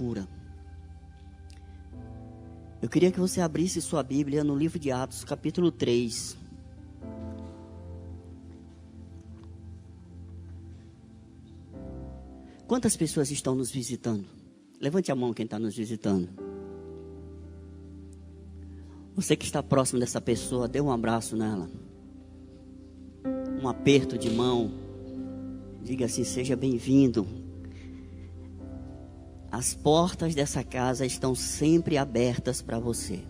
cura. Eu queria que você abrisse sua Bíblia no livro de Atos, capítulo 3. Quantas pessoas estão nos visitando? Levante a mão quem está nos visitando. Você que está próximo dessa pessoa, dê um abraço nela. Um aperto de mão. Diga assim: seja bem-vindo. As portas dessa casa estão sempre abertas para você.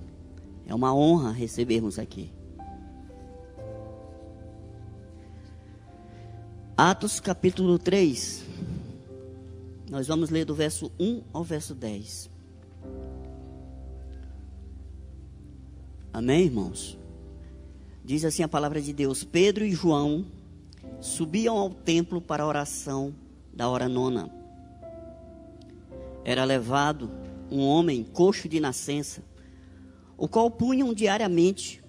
É uma honra recebermos aqui. Atos capítulo 3. Nós vamos ler do verso 1 ao verso 10. Amém, irmãos? Diz assim a palavra de Deus: Pedro e João subiam ao templo para a oração da hora nona. Era levado um homem coxo de nascença, o qual punham diariamente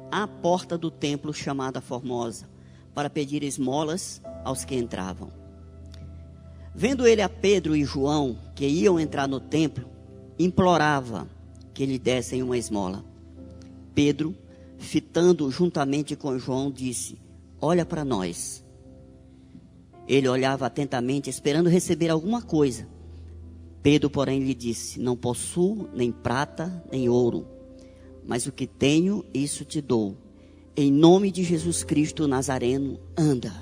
à porta do templo chamada Formosa, para pedir esmolas aos que entravam. Vendo ele a Pedro e João, que iam entrar no templo, implorava que lhe dessem uma esmola. Pedro, fitando juntamente com João, disse: olha para nós. Ele olhava atentamente, esperando receber alguma coisa. Pedro, porém, lhe disse: não possuo nem prata, nem ouro, mas o que tenho, isso te dou. Em nome de Jesus Cristo Nazareno, anda.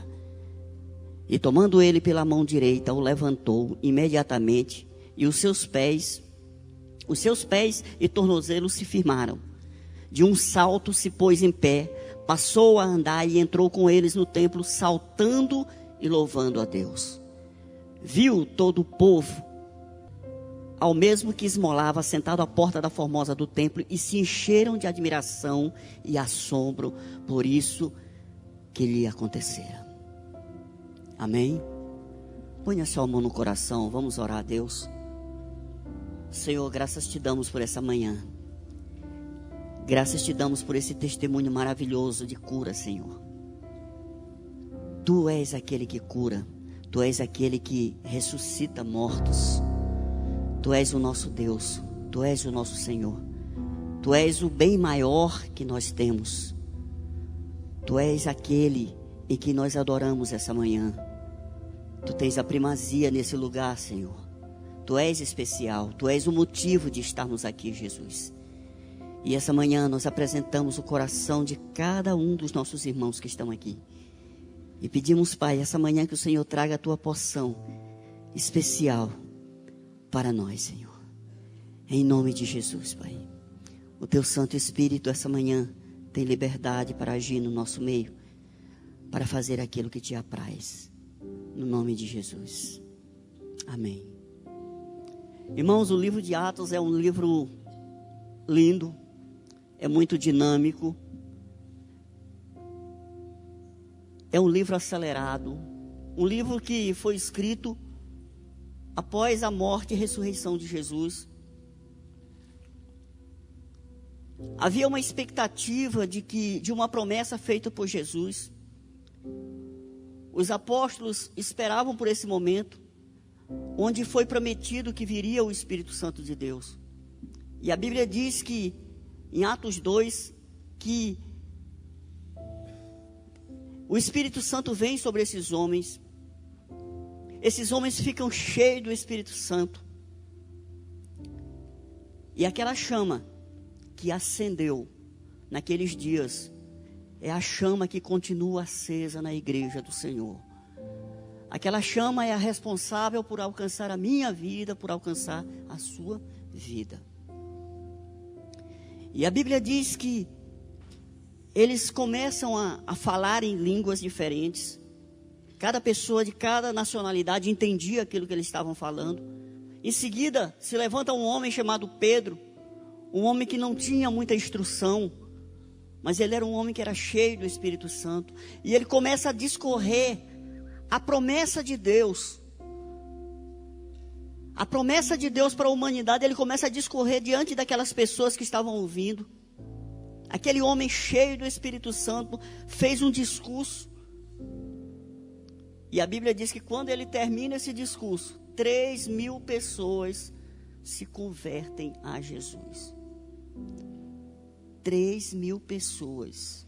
E tomando ele pela mão direita, o levantou imediatamente, e os seus pés e tornozelos se firmaram. De um salto se pôs em pé, passou a andar e entrou com eles no templo, saltando e louvando a Deus. Viu todo o povo, ao mesmo que esmolava, sentado à porta da Formosa do templo, e se encheram de admiração e assombro por isso que lhe acontecera. Amém? Ponha sua mão no coração, vamos orar a Deus. Senhor, graças te damos por essa manhã. Graças te damos por esse testemunho maravilhoso de cura, Senhor. Tu és aquele que cura, Tu és aquele que ressuscita mortos. Tu és o nosso Deus, Tu és o nosso Senhor. Tu és o bem maior que nós temos. Tu és aquele em que nós adoramos essa manhã. Tu tens a primazia nesse lugar, Senhor. Tu és especial, Tu és o motivo de estarmos aqui, Jesus. E essa manhã nós apresentamos o coração de cada um dos nossos irmãos que estão aqui. E pedimos, Pai, essa manhã que o Senhor traga a Tua porção especial para nós, Senhor. Em nome de Jesus, Pai. O Teu Santo Espírito essa manhã tem liberdade para agir no nosso meio, para fazer aquilo que Te apraz. No nome de Jesus. Amém. Irmãos, o livro de Atos é um livro lindo, é muito dinâmico, é um livro acelerado, um livro que foi escrito após a morte e ressurreição de Jesus. Havia uma expectativa de uma promessa feita por Jesus. Os apóstolos esperavam por esse momento, onde foi prometido que viria o Espírito Santo de Deus. E a Bíblia diz que, em Atos 2, que o Espírito Santo vem sobre esses homens ficam cheios do Espírito Santo. E aquela chama que acendeu naqueles dias, é a chama que continua acesa na igreja do Senhor. Aquela chama é a responsável por alcançar a minha vida, por alcançar a sua vida. E a Bíblia diz que eles começam a falar em línguas diferentes. Cada pessoa de cada nacionalidade entendia aquilo que eles estavam falando. Em seguida, se levanta um homem chamado Pedro, um homem que não tinha muita instrução, mas ele era um homem que era cheio do Espírito Santo. E ele começa a discorrer a promessa de Deus. A promessa de Deus para a humanidade, ele começa a discorrer diante daquelas pessoas que estavam ouvindo. Aquele homem cheio do Espírito Santo fez um discurso. E a Bíblia diz que quando ele termina esse discurso, 3.000 pessoas se convertem a Jesus. 3.000 pessoas.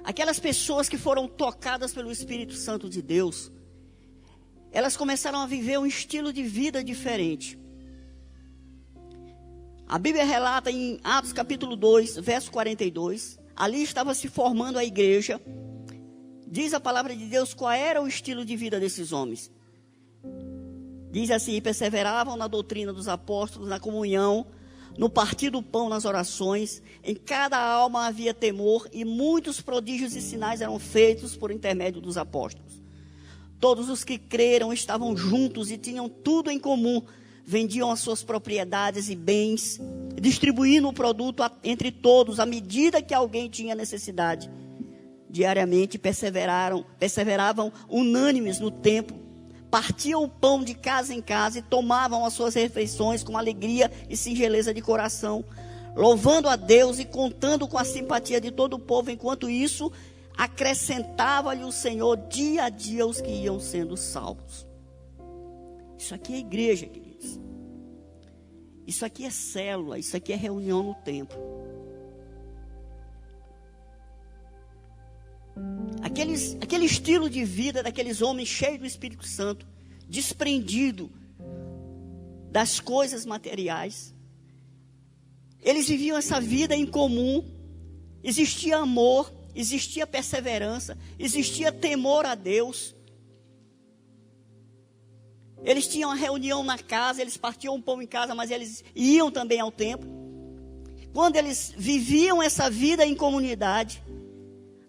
Aquelas pessoas que foram tocadas pelo Espírito Santo de Deus, elas começaram a viver um estilo de vida diferente. A Bíblia relata em Atos capítulo 2, verso 42, ali estava se formando a igreja. Diz a palavra de Deus qual era o estilo de vida desses homens. Diz assim: perseveravam na doutrina dos apóstolos, na comunhão, no partir do pão, nas orações. Em cada alma havia temor, e muitos prodígios e sinais eram feitos por intermédio dos apóstolos. Todos os que creram estavam juntos e tinham tudo em comum. Vendiam as suas propriedades e bens, distribuindo o produto entre todos, à medida que alguém tinha necessidade. Diariamente perseveravam unânimes no templo, partiam o pão de casa em casa e tomavam as suas refeições com alegria e singeleza de coração, louvando a Deus e contando com a simpatia de todo o povo. Enquanto isso, acrescentava-lhe o Senhor dia a dia os que iam sendo salvos. Isso aqui é igreja, queridos. Isso aqui é célula, isso aqui é reunião no templo. Aquele estilo de vida daqueles homens cheios do Espírito Santo, desprendido das coisas materiais. Eles viviam essa vida em comum. Existia amor, existia perseverança, existia temor a Deus. Eles tinham uma reunião na casa, eles partiam um pão em casa, mas eles iam também ao templo. Quando eles viviam essa vida em comunidade,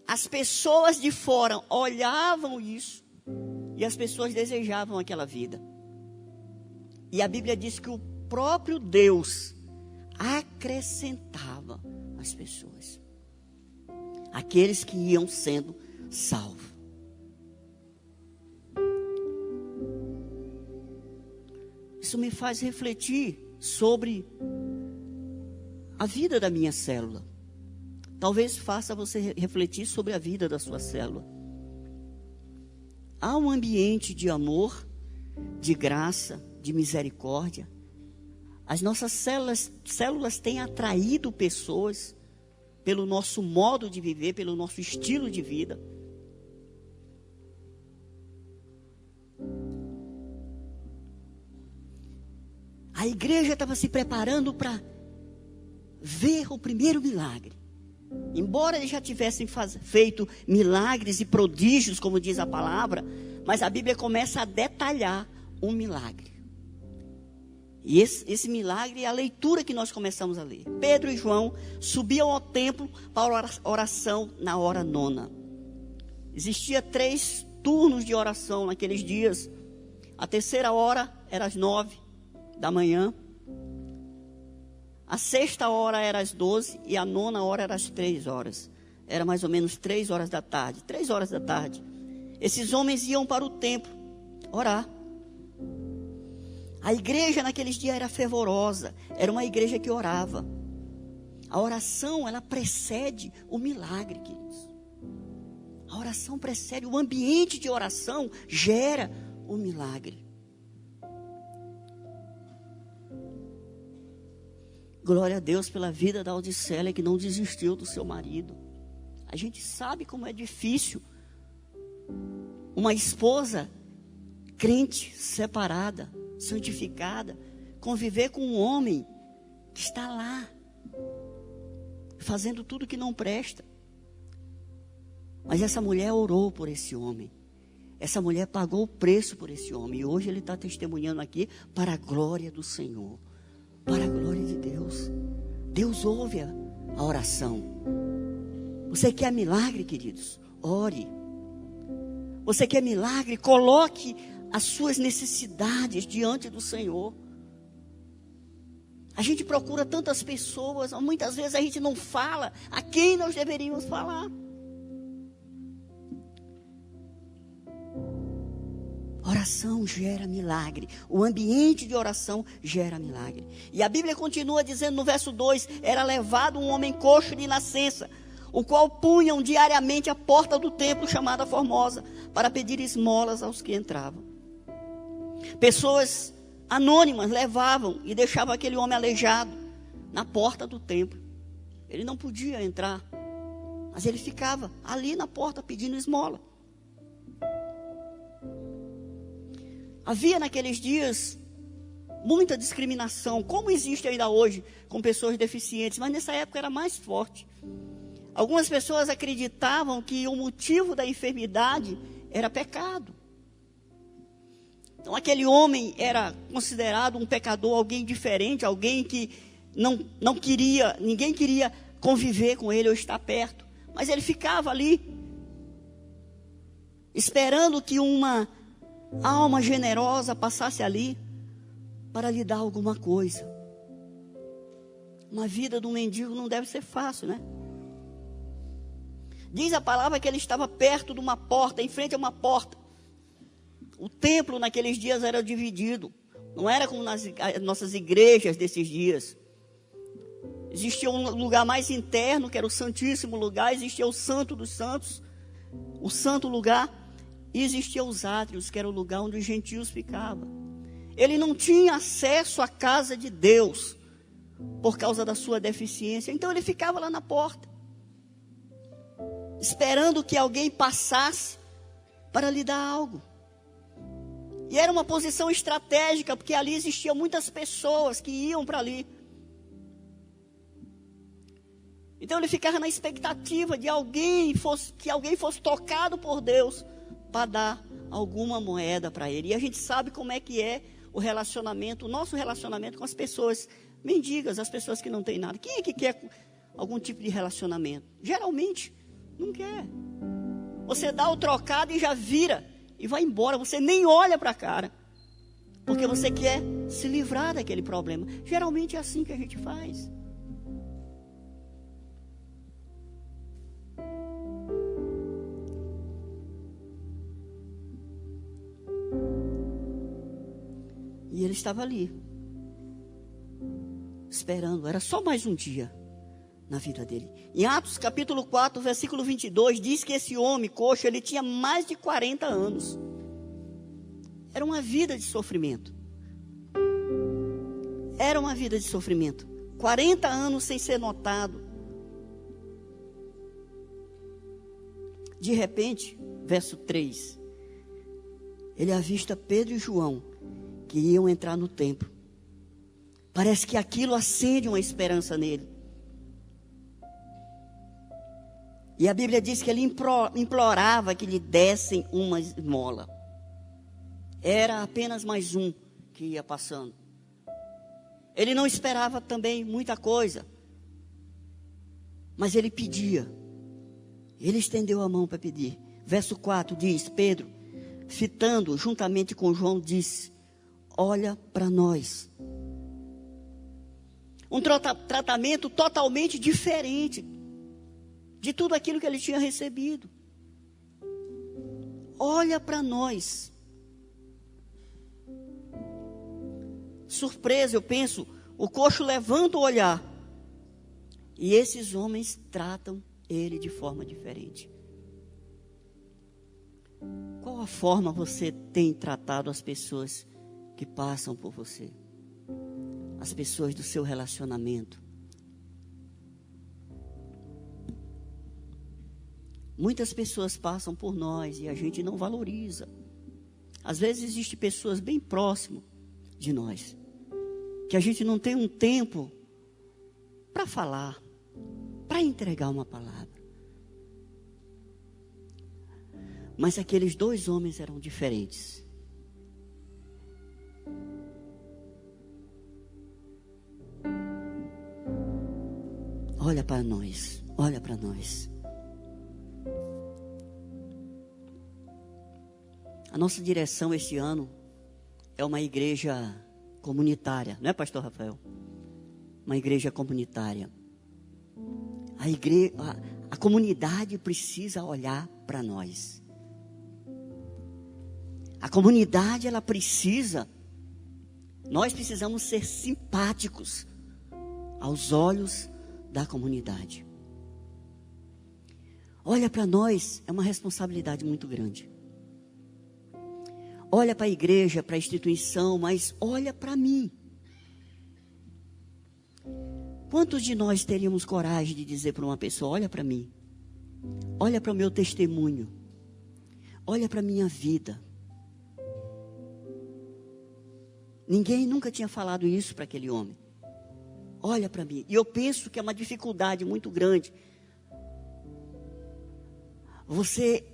as pessoas de fora olhavam isso e as pessoas desejavam aquela vida. E a Bíblia diz que o próprio Deus acrescentava as pessoas, aqueles que iam sendo salvos. Isso me faz refletir sobre a vida da minha célula. Talvez faça você refletir sobre a vida da sua célula. Há um ambiente de amor, de graça, de misericórdia. As nossas células têm atraído pessoas pelo nosso modo de viver, pelo nosso estilo de vida. A igreja estava se preparando para ver o primeiro milagre. Embora eles já tivessem feito milagres e prodígios, como diz a palavra, mas a Bíblia começa a detalhar um milagre. E esse milagre é a leitura que nós começamos a ler. Pedro e João subiam ao templo para oração na hora 9. Existia 3 turnos de oração naqueles dias. A terceira hora era às 9 da manhã. A 6ª hora era às 12 e a 9ª hora era às 3 horas. Era mais ou menos 3 horas da tarde. 3 horas da tarde. Esses homens iam para o templo orar. A igreja naqueles dias era fervorosa. Era uma igreja que orava. A oração, ela precede o milagre, queridos. A oração precede, o ambiente de oração gera o milagre. Glória a Deus pela vida da Audicélia, que não desistiu do seu marido. A gente sabe como é difícil uma esposa crente, separada, santificada, conviver com um homem que está lá, fazendo tudo que não presta. Mas essa mulher orou por esse homem. Essa mulher pagou o preço por esse homem. E hoje ele está testemunhando aqui para a glória do Senhor. Para a glória de Deus. Deus ouve a oração. Você quer milagre, queridos? Ore. Você quer milagre? Coloque as suas necessidades diante do Senhor. A gente procura tantas pessoas, muitas vezes a gente não fala a quem nós deveríamos falar. Oração gera milagre. O ambiente de oração gera milagre. E a Bíblia continua dizendo no verso 2: era levado um homem coxo de nascença, o qual punham diariamente à porta do templo chamada Formosa, para pedir esmolas aos que entravam. Pessoas anônimas levavam e deixavam aquele homem aleijado na porta do templo. Ele não podia entrar, mas ele ficava ali na porta pedindo esmola. Havia naqueles dias muita discriminação, como existe ainda hoje com pessoas deficientes, mas nessa época era mais forte. Algumas pessoas acreditavam que o motivo da enfermidade era pecado. Então aquele homem era considerado um pecador, alguém diferente, alguém que ninguém queria conviver com ele ou estar perto. Mas ele ficava ali, esperando que uma alma generosa passasse ali para lhe dar alguma coisa. Uma vida de um mendigo não deve ser fácil, né? Diz a palavra que ele estava perto de uma porta, em frente a uma porta. O templo naqueles dias era dividido. Não era como nas nossas igrejas desses dias. Existia um lugar mais interno, que era o Santíssimo Lugar. Existia o Santo dos Santos, o Santo Lugar. E existia os átrios, que era o lugar onde os gentios ficavam. Ele não tinha acesso à casa de Deus, por causa da sua deficiência. Então ele ficava lá na porta, esperando que alguém passasse para lhe dar algo. E era uma posição estratégica, porque ali existiam muitas pessoas que iam para ali. Então ele ficava na expectativa de que alguém fosse tocado por Deus para dar alguma moeda para ele. E a gente sabe como é que é o nosso relacionamento com as pessoas mendigas, as pessoas que não têm nada. Quem é que quer algum tipo de relacionamento? Geralmente não quer. Você dá o trocado e já vira e vai embora. Você nem olha para a cara, porque você quer se livrar daquele problema. Geralmente é assim que a gente faz. E ele estava ali, esperando. Era só mais um dia na vida dele. Em Atos capítulo 4, versículo 22, diz que esse homem coxo, ele tinha mais de 40 anos. Era uma vida de sofrimento. Era uma vida de sofrimento. 40 anos sem ser notado. De repente, verso 3, ele avista Pedro e João, que iam entrar no templo. Parece que aquilo acende uma esperança nele. E a Bíblia diz que ele implorava que lhe dessem uma esmola. Era apenas mais um que ia passando. Ele não esperava também muita coisa, mas ele pedia. Ele estendeu a mão para pedir. Verso 4 diz: Pedro, fitando juntamente com João, disse: olha para nós. Um tratamento totalmente diferente de tudo aquilo que ele tinha recebido. Olha para nós. Surpresa, eu penso, o coxo levanta o olhar. E esses homens tratam ele de forma diferente. Qual a forma você tem tratado as pessoas que passam por você? As pessoas do seu relacionamento. Muitas pessoas passam por nós e a gente não valoriza. Às vezes existem pessoas bem próximas de nós, que a gente não tem um tempo para falar, para entregar uma palavra. Mas aqueles dois homens eram diferentes. Olha para nós, olha para nós. A nossa direção este ano é uma igreja comunitária, não é, pastor Rafael? Uma igreja comunitária. A comunidade precisa olhar para nós. A comunidade, nós precisamos ser simpáticos aos olhos da comunidade. Olha para nós, é uma responsabilidade muito grande. olha para a igreja, para a instituição, mas olha para mim. Quantos de nós teríamos coragem de dizer para uma pessoa, olha para mim, olha para o meu testemunho, olha para a minha vida. Ninguém nunca tinha falado isso para aquele homem. Olha para mim. E eu penso que é uma dificuldade muito grande. Você,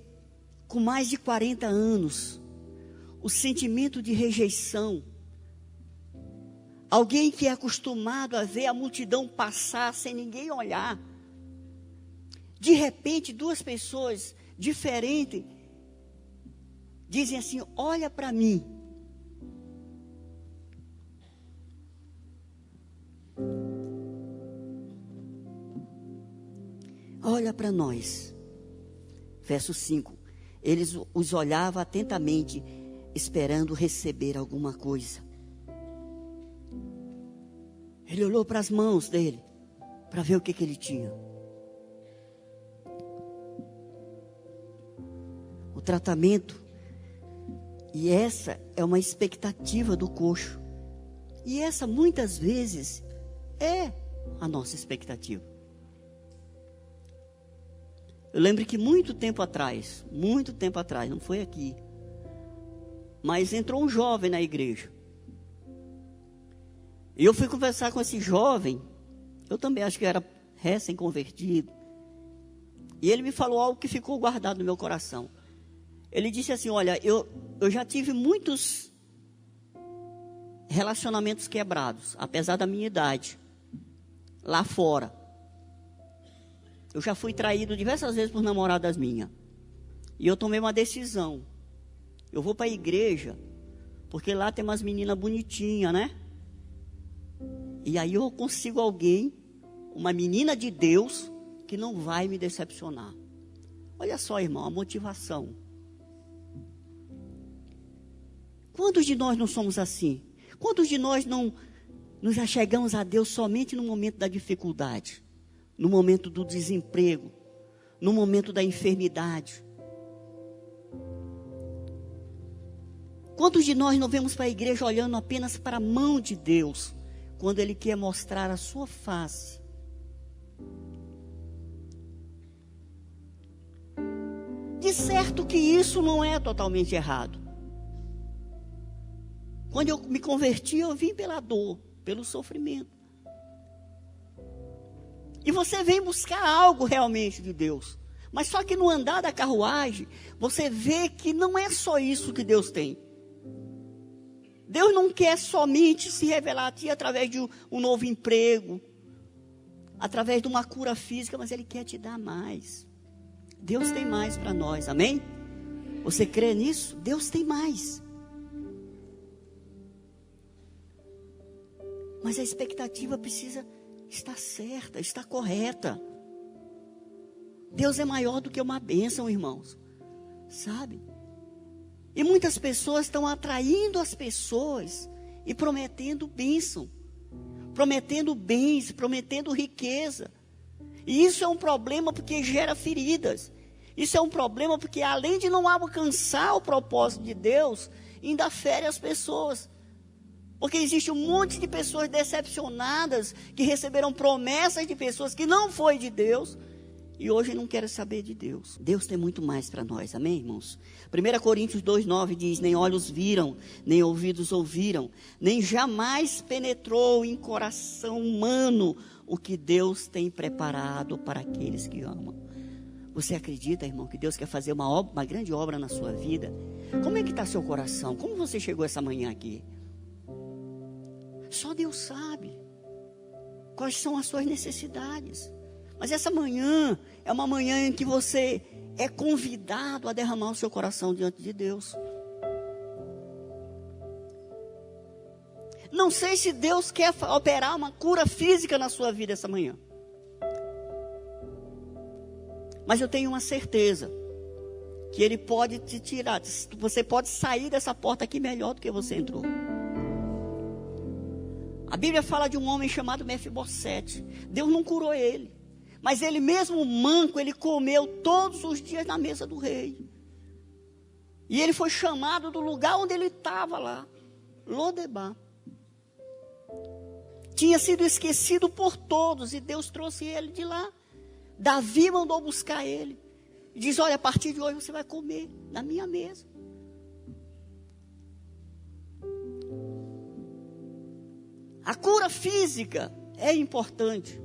com mais de 40 anos, o sentimento de rejeição, alguém que é acostumado a ver a multidão passar sem ninguém olhar, de repente 2 pessoas diferentes dizem assim, olha para mim. Olha para nós. Verso 5. Eles os olhavam atentamente, esperando receber alguma coisa. Ele olhou para as mãos dele, para ver o que ele tinha. O tratamento. E essa é uma expectativa do coxo. E essa muitas vezes é a nossa expectativa. Eu lembro que muito tempo atrás, não foi aqui, mas entrou um jovem na igreja. E eu fui conversar com esse jovem, eu também acho que era recém-convertido. E ele me falou algo que ficou guardado no meu coração. Ele disse assim, olha, eu já tive muitos relacionamentos quebrados, apesar da minha idade, lá fora. Eu já fui traído diversas vezes por namoradas minhas. E eu tomei uma decisão. Eu vou para a igreja, porque lá tem umas meninas bonitinhas, né? E aí eu consigo alguém, uma menina de Deus, que não vai me decepcionar. Olha só, irmão, a motivação. Quantos de nós não somos assim? Quantos de nós não nos achegamos a Deus somente no momento da dificuldade? No momento do desemprego, no momento da enfermidade. Quantos de nós não vemos para a igreja olhando apenas para a mão de Deus, quando Ele quer mostrar a sua face? De certo que isso não é totalmente errado. Quando eu me converti, eu vim pela dor, pelo sofrimento. E você vem buscar algo realmente de Deus. Mas só que no andar da carruagem, você vê que não é só isso que Deus tem. Deus não quer somente se revelar a ti através de um novo emprego, através de uma cura física, mas Ele quer te dar mais. Deus tem mais para nós, amém? Você crê nisso? Deus tem mais. Mas a expectativa precisa está certa, está correta. Deus é maior do que uma bênção, irmãos. Sabe? E muitas pessoas estão atraindo as pessoas e prometendo bênção, prometendo bens, prometendo riqueza. E isso é um problema porque gera feridas. Isso é um problema porque além de não alcançar o propósito de Deus, ainda fere as pessoas. Porque existe um monte de pessoas decepcionadas que receberam promessas de pessoas que não foi de Deus e hoje não querem saber de Deus. Deus tem muito mais para nós, amém, irmãos? 1 Coríntios 2,9 diz, nem olhos viram, nem ouvidos ouviram, nem jamais penetrou em coração humano o que Deus tem preparado para aqueles que amam. Você acredita, irmão, que Deus quer fazer uma grande obra na sua vida? Como é que está seu coração? Como você chegou essa manhã aqui? Só Deus sabe quais são as suas necessidades. Mas essa manhã é uma manhã em que você é convidado a derramar o seu coração diante de Deus. Não sei se Deus quer operar uma cura física na sua vida essa manhã. Mas eu tenho uma certeza que Ele pode te tirar. Você pode sair dessa porta aqui melhor do que você entrou. A Bíblia fala de um homem chamado Mefibosete. Deus não curou ele. Mas ele mesmo manco, ele comeu todos os dias na mesa do rei. E ele foi chamado do lugar onde ele estava lá, Lodebar. Tinha sido esquecido por todos e Deus trouxe ele de lá. Davi mandou buscar ele. E diz, olha, a partir de hoje você vai comer na minha mesa. A cura física é importante,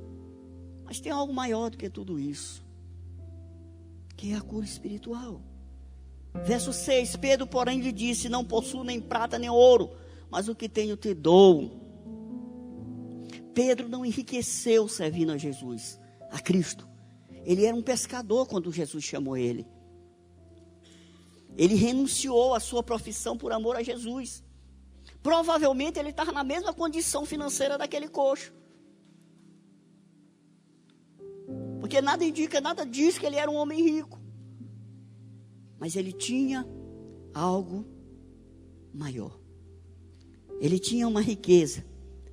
mas tem algo maior do que tudo isso, que é a cura espiritual. Verso 6, Pedro, porém, lhe disse, não possuo nem prata nem ouro, mas o que tenho te dou. Pedro não enriqueceu servindo a Jesus, a Cristo. Ele era um pescador quando Jesus chamou ele. Ele renunciou à sua profissão por amor a Jesus. Provavelmente ele estava na mesma condição financeira daquele coxo. Porque nada indica, nada diz que ele era um homem rico. Mas ele tinha algo maior. Ele tinha uma riqueza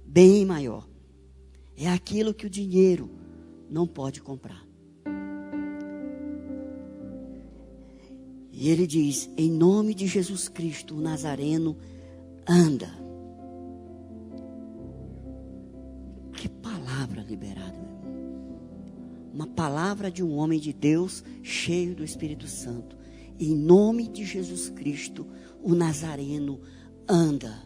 bem maior. É aquilo que o dinheiro não pode comprar. E ele diz, em nome de Jesus Cristo, o Nazareno, anda. Que palavra liberada, meu irmão. Uma palavra de um homem de Deus, cheio do Espírito Santo. Em nome de Jesus Cristo, o Nazareno anda.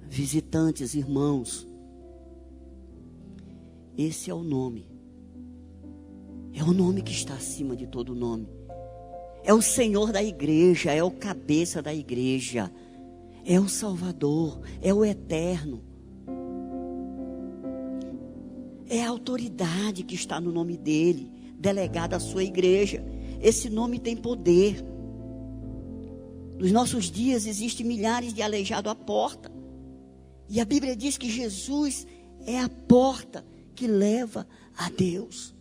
Visitantes, irmãos, esse é o nome. É o nome que está acima de todo nome. É o Senhor da igreja, é o cabeça da igreja, é o Salvador, é o Eterno. É a autoridade que está no nome dele, delegada à sua igreja. Esse nome tem poder. Nos nossos dias existem milhares de aleijados à porta. E a Bíblia diz que Jesus é a porta que leva a Deus.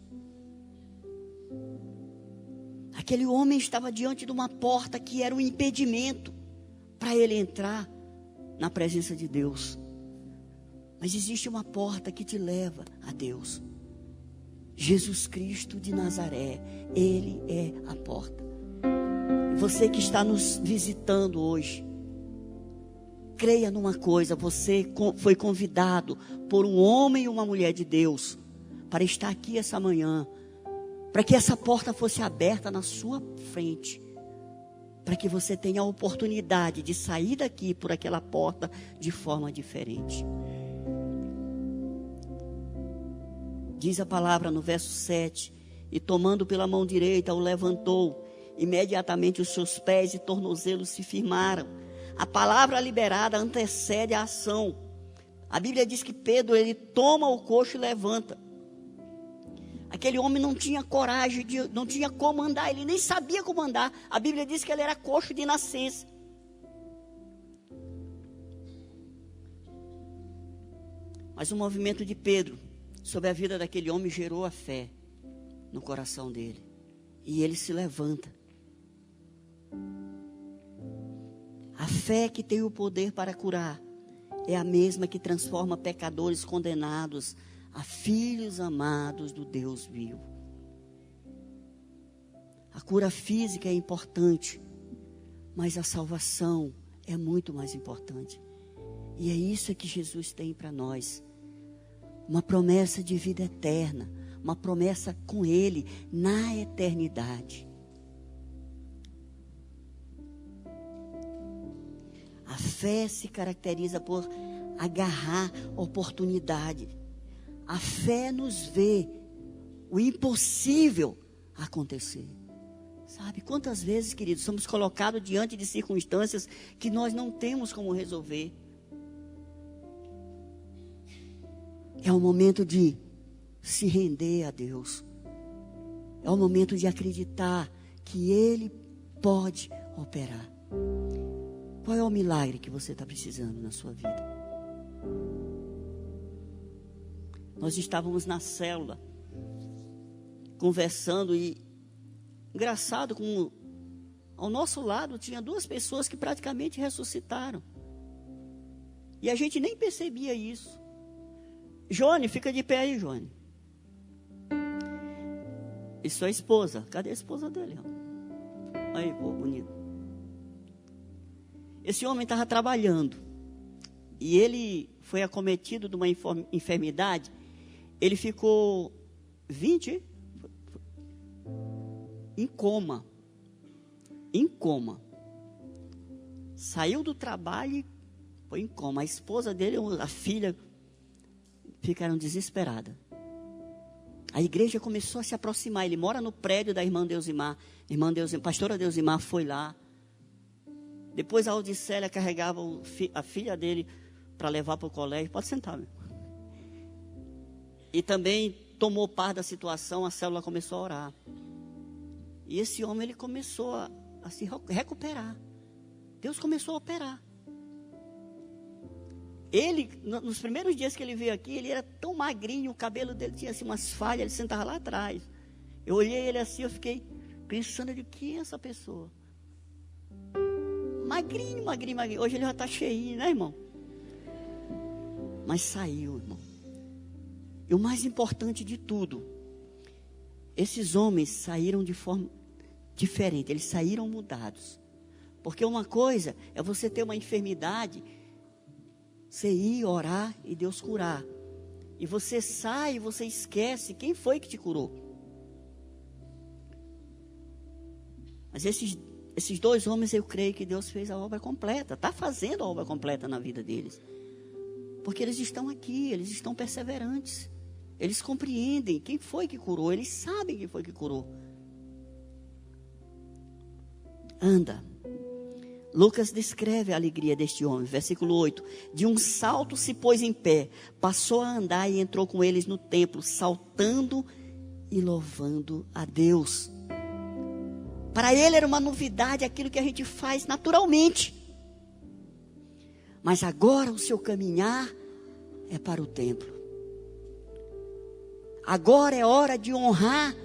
Aquele homem estava diante de uma porta que era um impedimento para ele entrar na presença de Deus. Mas existe uma porta que te leva a Deus. Jesus Cristo de Nazaré, Ele é a porta. E você que está nos visitando hoje, creia numa coisa, você foi convidado por um homem e uma mulher de Deus para estar aqui essa manhã, para que essa porta fosse aberta na sua frente, para que você tenha a oportunidade de sair daqui por aquela porta de forma diferente. Diz a palavra no verso 7, e tomando pela mão direita o levantou, imediatamente os seus pés e tornozelos se firmaram. A palavra liberada antecede a ação. A Bíblia diz que Pedro, ele toma o coxo e levanta. Aquele homem não tinha coragem, não tinha como andar, ele nem sabia como andar. A Bíblia diz que ele era coxo de nascença. Mas o movimento de Pedro sobre a vida daquele homem gerou a fé no coração dele. E ele se levanta. A fé que tem o poder para curar é a mesma que transforma pecadores condenados a filhos amados do Deus vivo. A cura física é importante, mas a salvação é muito mais importante. E é isso que Jesus tem para nós. Uma promessa de vida eterna, uma promessa com Ele na eternidade. A fé se caracteriza por agarrar oportunidade. A fé nos vê o impossível acontecer. Sabe, quantas vezes, queridos, somos colocados diante de circunstâncias que nós não temos como resolver. É o momento de se render a Deus. É o momento de acreditar que Ele pode operar. Qual é o milagre que você está precisando na sua vida? Nós estávamos na célula, conversando e, engraçado, como ao nosso lado tinha duas pessoas que praticamente ressuscitaram. E a gente nem percebia isso. Joane, fica de pé aí, Joane. E sua esposa, cadê a esposa dele? Aí, pô, bonito. Esse homem estava trabalhando. E ele foi acometido de uma enfermidade. Ele ficou 20 em coma. Em coma. Saiu do trabalho e foi em coma. A esposa dele, a filha, ficaram desesperadas. A igreja começou a se aproximar. Ele mora no prédio da irmã Deusimar. Pastora Deusimar foi lá. Depois a Audicélia carregava a filha dele para levar para o colégio. Pode sentar, meu. E também tomou parte da situação. A célula começou a orar. E esse homem, ele começou a se recuperar. Deus começou a operar. Ele, nos primeiros dias que ele veio aqui, ele era tão magrinho, o cabelo dele tinha assim umas falhas, ele sentava lá atrás. Eu olhei ele assim, eu fiquei pensando de quem é essa pessoa? Magrinho, magrinho, magrinho. Hoje ele já está cheinho, né, irmão? Mas saiu, irmão. E o mais importante de tudo, esses homens saíram de forma diferente, eles saíram mudados. Porque uma coisa é você ter uma enfermidade, você ir orar e Deus curar. E você sai e você esquece quem foi que te curou. Mas esses dois homens, eu creio que Deus fez a obra completa. Está fazendo a obra completa na vida deles. Porque eles estão aqui, eles estão perseverantes. Eles compreendem quem foi que curou. Eles sabem quem foi que curou. Anda. Lucas descreve a alegria deste homem. Versículo 8. De um salto se pôs em pé. Passou a andar e entrou com eles no templo. Saltando e louvando a Deus. Para ele era uma novidade aquilo que a gente faz naturalmente. Mas agora o seu caminhar é para o templo. Agora é hora de honrar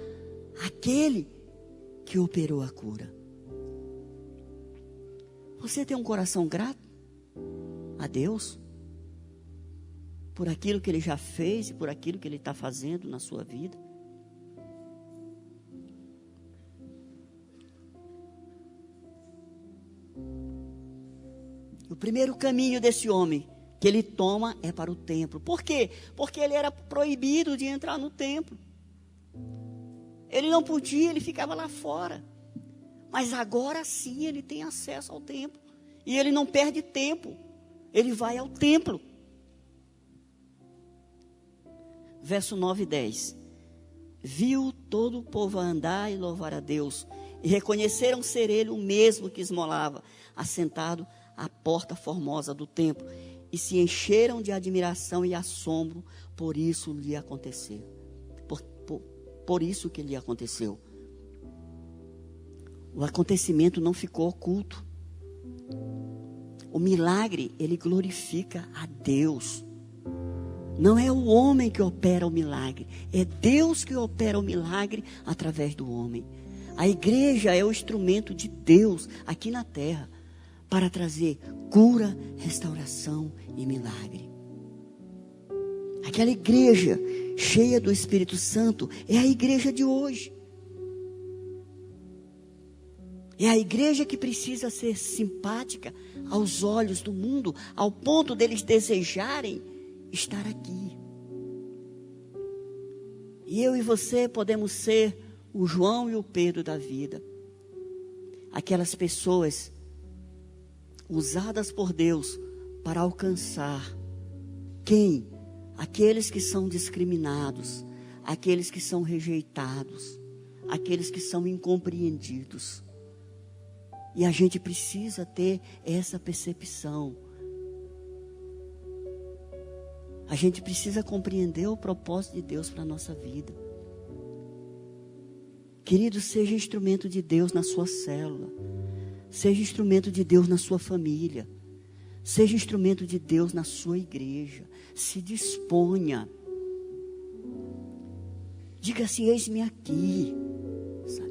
aquele que operou a cura. Você tem um coração grato a Deus? Por aquilo que Ele já fez e por aquilo que Ele está fazendo na sua vida? O primeiro caminho desse homem que ele toma é para o templo. Por quê? Porque ele era proibido de entrar no templo. Ele não podia, ele ficava lá fora. Mas agora sim ele tem acesso ao templo. E ele não perde tempo. Ele vai ao templo. Verso 9 e 10. Viu todo o povo andar e louvar a Deus. E reconheceram ser ele o mesmo que esmolava, assentado à porta formosa do templo. E se encheram de admiração e assombro, por isso lhe aconteceu. Por isso que lhe aconteceu. O acontecimento não ficou oculto. O milagre, ele glorifica a Deus. Não é o homem que opera o milagre, é Deus que opera o milagre através do homem. A igreja é o instrumento de Deus aqui na terra para trazer cura, restauração e milagre. Aquela igreja cheia do Espírito Santo é a igreja de hoje. É a igreja que precisa ser simpática aos olhos do mundo, ao ponto deles desejarem estar aqui. E eu e você podemos ser o João e o Pedro da vida. Aquelas pessoas usadas por Deus para alcançar quem? Aqueles que são discriminados, aqueles que são rejeitados, aqueles que são incompreendidos. E a gente precisa ter essa percepção. A gente precisa compreender o propósito de Deus para a nossa vida. Querido, seja instrumento de Deus na sua célula. Seja instrumento de Deus na sua família. Seja instrumento de Deus na sua igreja. Se disponha. Diga assim: eis-me aqui.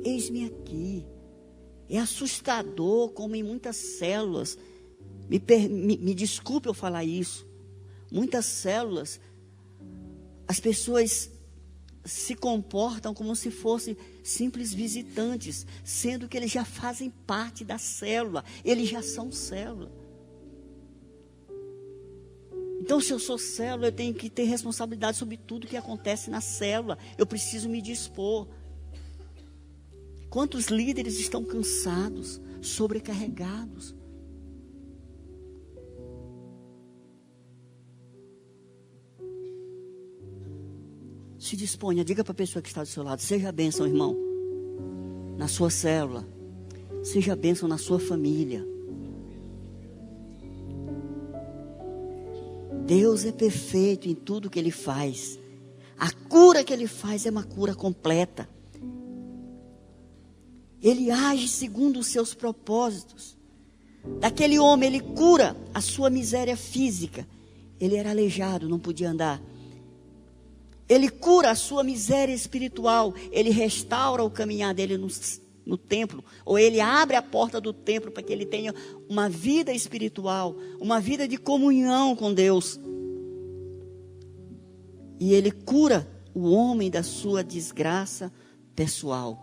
Eis-me aqui. É assustador como em muitas células, me desculpe eu falar isso, muitas células, as pessoas se comportam como se fossem simples visitantes, sendo que eles já fazem parte da célula, eles já são célula. Então, se eu sou célula, eu tenho que ter responsabilidade sobre tudo que acontece na célula. Eu preciso me dispor. Quantos líderes estão cansados, sobrecarregados? Se disponha, diga para a pessoa que está do seu lado: seja bênção, irmão, na sua célula. Seja bênção na sua família. Deus é perfeito em tudo que Ele faz. A cura que Ele faz é uma cura completa. Ele age segundo os seus propósitos. Daquele homem, Ele cura a sua miséria física. Ele era aleijado, não podia andar. Ele cura a sua miséria espiritual. Ele restaura o caminhar dele no templo. Ou ele abre a porta do templo para que ele tenha uma vida espiritual. Uma vida de comunhão com Deus. E ele cura o homem da sua desgraça pessoal.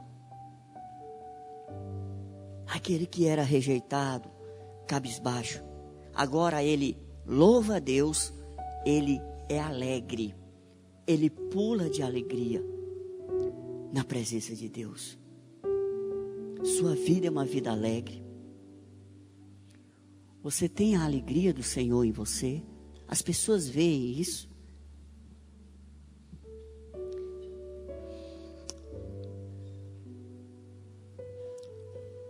Aquele que era rejeitado, cabisbaixo. Agora ele louva a Deus. Ele é alegre. Ele pula de alegria na presença de Deus. Sua vida é uma vida alegre. Você tem a alegria do Senhor em você? As pessoas veem isso?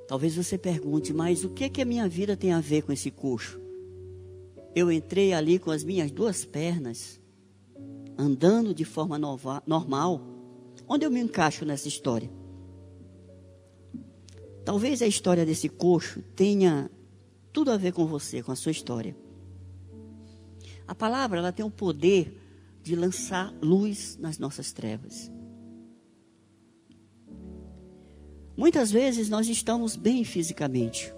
Talvez você pergunte: mas o que a minha vida tem a ver com esse coxo? Eu entrei ali com as minhas duas pernas, andando de forma normal. Onde eu me encaixo nessa história? Talvez a história desse coxo tenha tudo a ver com você, com a sua história. A palavra, ela tem o poder de lançar luz nas nossas trevas. Muitas vezes nós estamos bem fisicamente.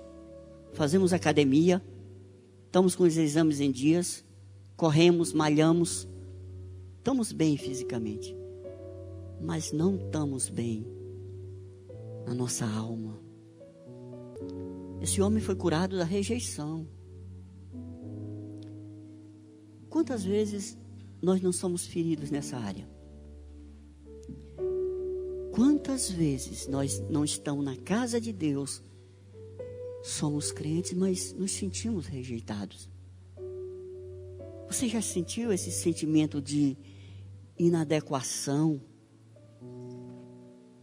Fazemos academia, estamos com os exames em dias, corremos, malhamos. Estamos bem fisicamente, mas não estamos bem na nossa alma. Esse homem foi curado da rejeição. Quantas vezes nós não somos feridos nessa área? Quantas vezes nós não estamos na casa de Deus, somos crentes, mas nos sentimos rejeitados? Você já sentiu esse sentimento de inadequação?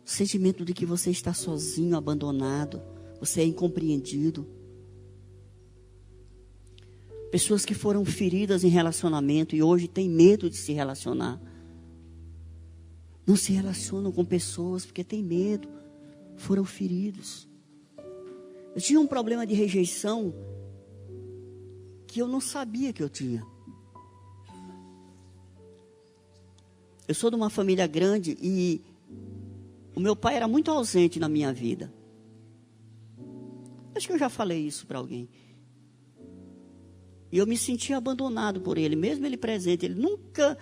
Sentimento de que você está sozinho, abandonado, você é incompreendido? Pessoas que foram feridas em relacionamento e hoje têm medo de se relacionar. Não se relacionam com pessoas porque têm medo, foram feridos. Eu tinha um problema de rejeição que eu não sabia que eu tinha. Eu sou de uma família grande e o meu pai era muito ausente na minha vida. Acho que eu já falei isso para alguém. E eu me sentia abandonado por ele, mesmo ele presente. Ele nunca,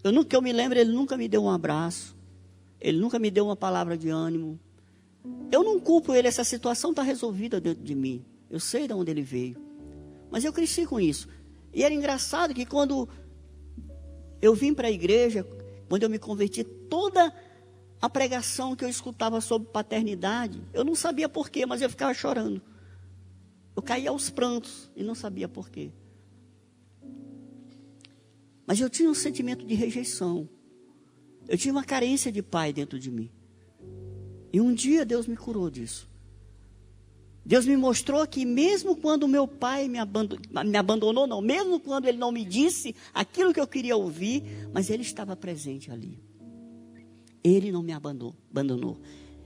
eu me lembro, ele nunca me deu um abraço. Ele nunca me deu uma palavra de ânimo. Eu não culpo ele, essa situação está resolvida dentro de mim. Eu sei de onde ele veio. Mas eu cresci com isso. E era engraçado que quando eu vim para a igreja, quando eu me converti, toda a pregação que eu escutava sobre paternidade, eu não sabia porquê, mas eu ficava chorando. Eu caía aos prantos e não sabia porquê. Mas eu tinha um sentimento de rejeição. Eu tinha uma carência de pai dentro de mim. E um dia Deus me curou disso. Deus me mostrou que mesmo quando meu pai me abandonou, não, mesmo quando ele não me disse aquilo que eu queria ouvir, mas ele estava presente ali. Ele não me abandonou.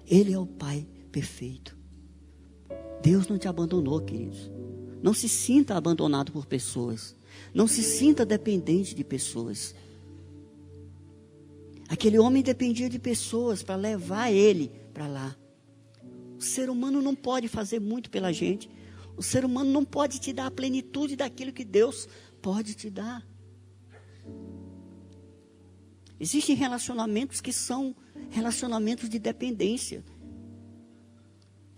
Ele é o Pai perfeito. Deus não te abandonou, queridos. Não se sinta abandonado por pessoas. Não se sinta dependente de pessoas. Aquele homem dependia de pessoas para levar ele para lá. O ser humano não pode fazer muito pela gente. O ser humano não pode te dar a plenitude daquilo que Deus pode te dar. Existem relacionamentos que são relacionamentos de dependência,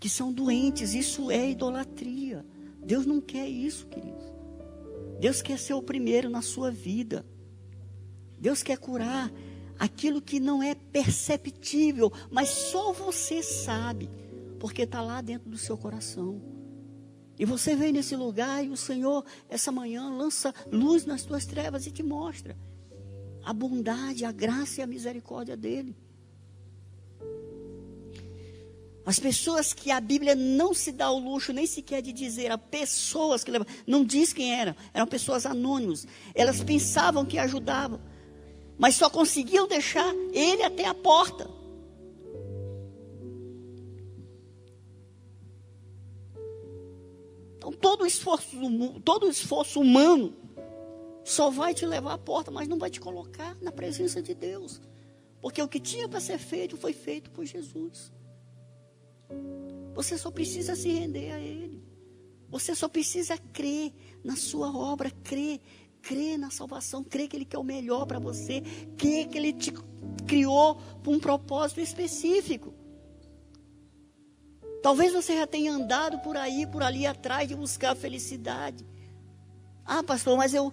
que são doentes. Isso é idolatria. Deus não quer isso, queridos. Deus quer ser o primeiro na sua vida. Deus quer curar aquilo que não é perceptível, mas só você sabe, porque está lá dentro do seu coração. E você vem nesse lugar e o Senhor, essa manhã, lança luz nas tuas trevas e te mostra a bondade, a graça e a misericórdia dEle. As pessoas que a Bíblia não se dá o luxo nem sequer de dizer, a pessoas que levavam, não diz quem eram pessoas anônimas. Elas pensavam que ajudavam, mas só conseguiam deixar ele até a porta. Então todo esforço humano só vai te levar à porta, mas não vai te colocar na presença de Deus. Porque o que tinha para ser feito foi feito por Jesus. Você só precisa se render a Ele. Você só precisa crer na sua obra, crer na salvação, crer que Ele quer o melhor para você, crer que Ele te criou por um propósito específico. Talvez você já tenha andado por aí, por ali atrás de buscar a felicidade. Ah, pastor, mas eu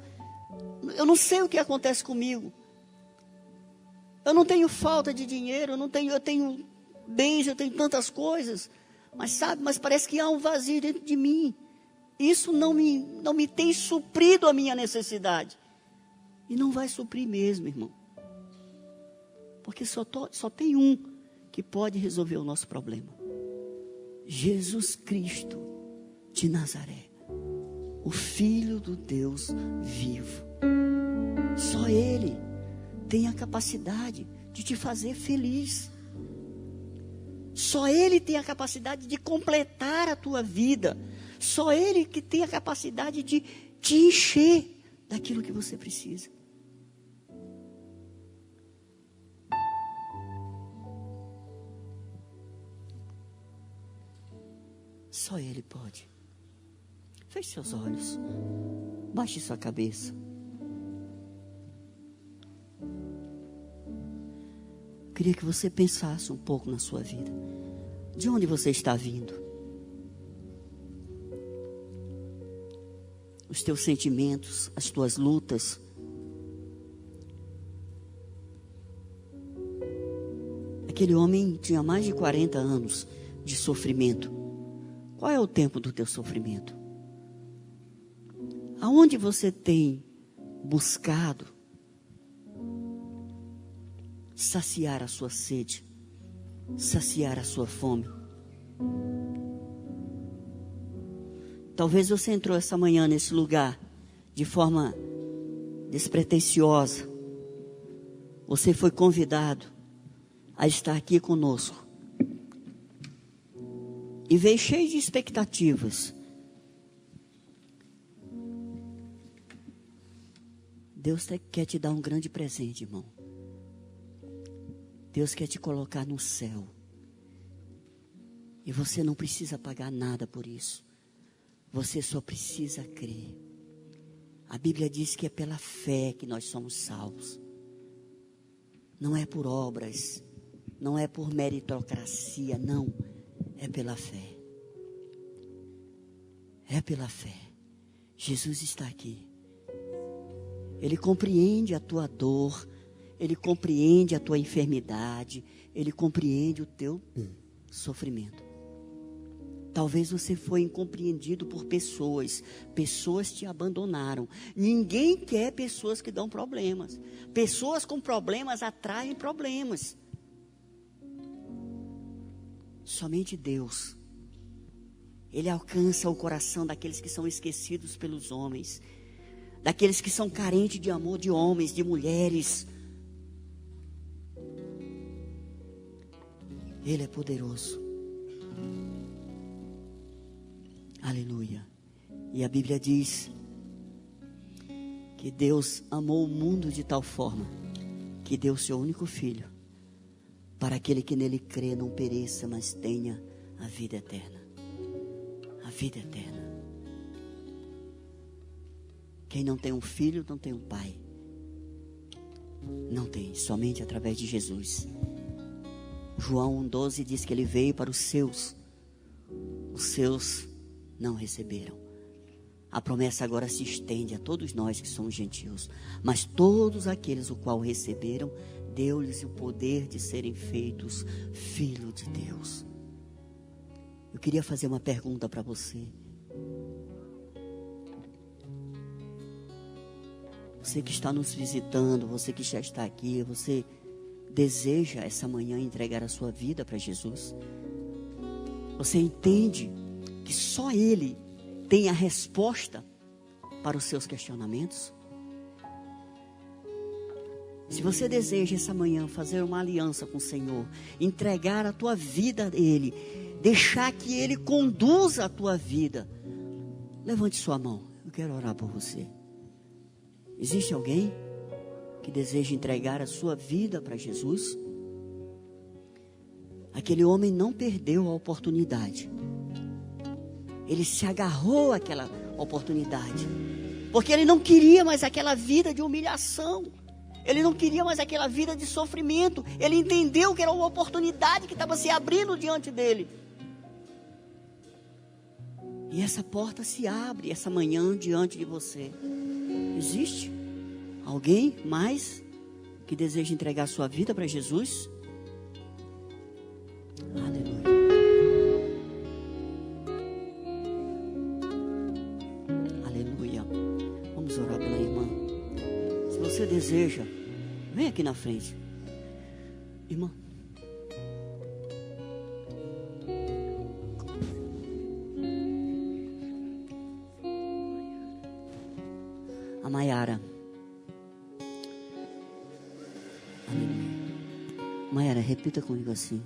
não sei o que acontece comigo. Eu não tenho falta de dinheiro, eu tenho bens, eu tenho tantas coisas. Mas parece que há um vazio dentro de mim. Isso não me tem suprido a minha necessidade. E não vai suprir mesmo, irmão. Porque só tem um que pode resolver o nosso problema. Jesus Cristo de Nazaré. O Filho do Deus vivo. Só Ele tem a capacidade de te fazer feliz. Só Ele tem a capacidade de completar a tua vida. Só Ele que tem a capacidade de te encher daquilo que você precisa. Só Ele pode. Feche seus olhos. Baixe sua cabeça. Queria que você pensasse um pouco na sua vida. De onde você está vindo? Os teus sentimentos, as tuas lutas. Aquele homem tinha mais de 40 anos de sofrimento. Qual é o tempo do teu sofrimento? Aonde você tem buscado saciar a sua sede, saciar a sua fome? Talvez você entrou essa manhã nesse lugar de forma despretensiosa. Você foi convidado a estar aqui conosco e veio cheio de expectativas. Deus quer te dar um grande presente, irmão. Deus quer te colocar no céu. E você não precisa pagar nada por isso. Você só precisa crer. A Bíblia diz que é pela fé que nós somos salvos. Não é por obras, não é por meritocracia, não. É pela fé. É pela fé. Jesus está aqui. Ele compreende a tua dor. Ele compreende a tua enfermidade. Ele compreende o teu sofrimento. Talvez você foi incompreendido por pessoas. Pessoas te abandonaram. Ninguém quer pessoas que dão problemas. Pessoas com problemas atraem problemas. Somente Deus. Ele alcança o coração daqueles que são esquecidos pelos homens. Daqueles que são carentes de amor de homens, de mulheres. Ele é poderoso. Aleluia. E a Bíblia diz que Deus amou o mundo de tal forma que deu o seu único filho, para aquele que nele crê não pereça, mas tenha a vida eterna. A vida eterna. Quem não tem um filho, não tem um pai. Não tem, somente através de Jesus. João 1,12 diz que ele veio para os seus não receberam. A promessa agora se estende a todos nós que somos gentios, mas todos aqueles o qual receberam, deu-lhes o poder de serem feitos filhos de Deus. Eu queria fazer uma pergunta para você. Você que está nos visitando, você que já está aqui, você deseja essa manhã entregar a sua vida para Jesus? Você entende que só Ele tem a resposta para os seus questionamentos? Se você deseja essa manhã fazer uma aliança com o Senhor, entregar a tua vida a Ele, deixar que Ele conduza a tua vida, levante sua mão, eu quero orar por você. Existe alguém que deseja entregar a sua vida para Jesus? Aquele homem não perdeu a oportunidade. Ele se agarrou àquela oportunidade, porque ele não queria mais aquela vida de humilhação. Ele não queria mais aquela vida de sofrimento. Ele entendeu que era uma oportunidade que estava se abrindo diante dele. E essa porta se abre essa manhã diante de você. Existe alguém mais que deseja entregar sua vida para Jesus? Aleluia. Aleluia. Vamos orar pela irmã. Se você deseja, vem aqui na frente. Irmã. A Maiara. Maiara, repita comigo assim.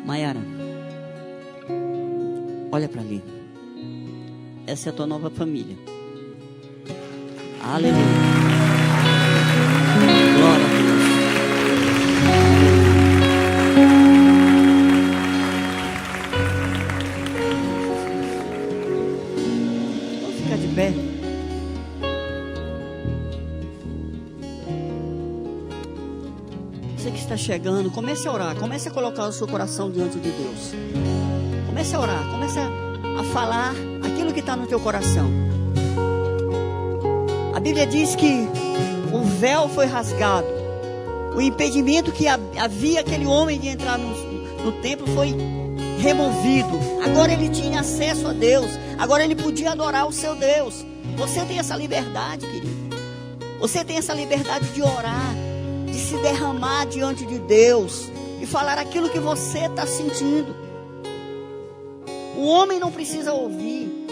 Maiara, olha para ali. Essa é a tua nova família. Aleluia. Glória a Deus. Vamos ficar de pé. Você que está chegando, comece a orar, comece a colocar o seu coração diante de Deus. Comece a orar, comece a falar aquilo que está no teu coração. A Bíblia diz que o véu foi rasgado, o impedimento que havia aquele homem de entrar no templo foi removido. Agora ele tinha acesso a Deus, agora ele podia adorar o seu Deus. Você tem essa liberdade, querido. Você tem essa liberdade de orar, de se derramar diante de Deus e falar aquilo que você está sentindo. O homem não precisa ouvir,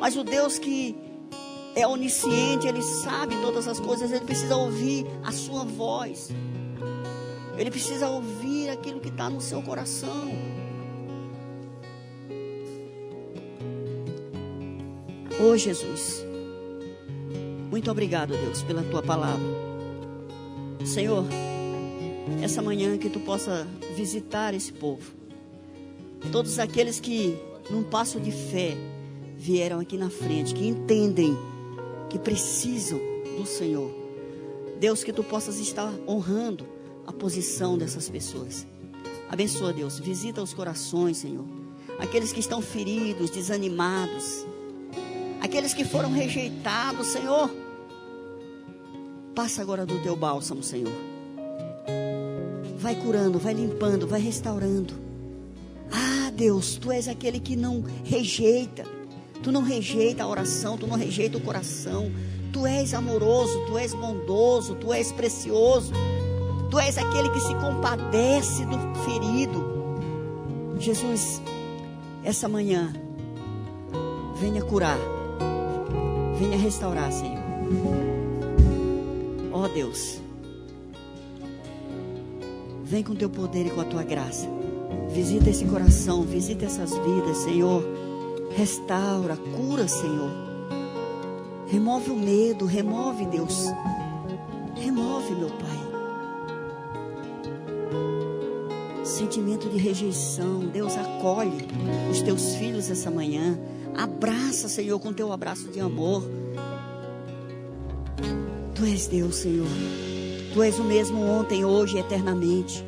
mas o Deus que é onisciente, Ele sabe todas as coisas, Ele precisa ouvir a sua voz. Ele precisa ouvir aquilo que está no seu coração. Oh Jesus, muito obrigado, Deus, pela Tua palavra. Senhor, essa manhã que Tu possa visitar esse povo, todos aqueles que num passo de fé vieram aqui na frente, que entendem que precisam do Senhor. Deus, que Tu possas estar honrando a posição dessas pessoas. Abençoa, Deus, visita os corações, Senhor, aqueles que estão feridos, desanimados, aqueles que foram rejeitados, Senhor. Passa agora do Teu bálsamo, Senhor. Vai curando, vai limpando, vai restaurando. Ah, Deus, Tu és aquele que não rejeita. Tu não rejeita a oração, Tu não rejeita o coração. Tu és amoroso, Tu és bondoso, Tu és precioso. Tu és aquele que se compadece do ferido. Jesus, essa manhã, venha curar, venha restaurar, Senhor. Ó Deus, vem com Teu poder e com a Tua graça. Visita esse coração, visita essas vidas, Senhor. Restaura, cura, Senhor. Remove o medo, remove, Deus. Remove, meu Pai. Sentimento de rejeição. Deus, acolhe os Teus filhos essa manhã. Abraça, Senhor, com Teu abraço de amor. Tu és Deus, Senhor. Tu és o mesmo ontem, hoje e eternamente.